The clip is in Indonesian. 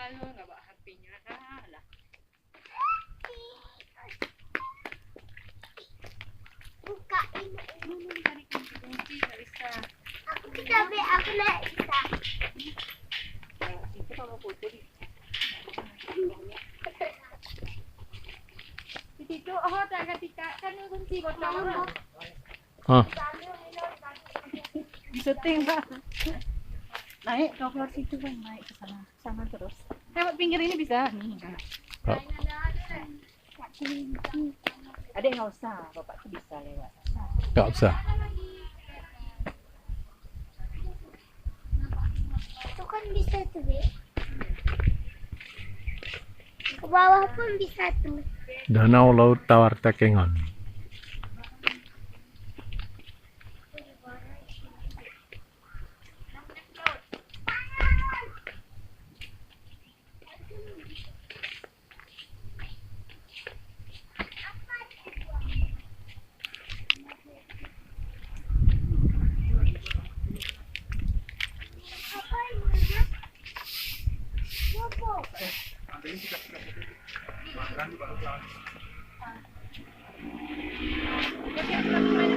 Halo, nggak bawa HP-nya. Lah. Bukain. Cari kunci nggak bisa. Aku tidak be, aku nggak bisa. Itu kalau foto di situ. Oh, tak ketika kan kunci botol. Hah. Diseting Pak. Naik ke floor situ kan, naik ke sana, sana terus. Lewat pinggir ini bisa nih. Oh. Adek nggak usah, bapak tuh bisa lewat. Nggak usah. Itu kan bisa tuh be. Ke bawah pun bisa tuh. Danau Laut Tawar Takengon. Apa ini?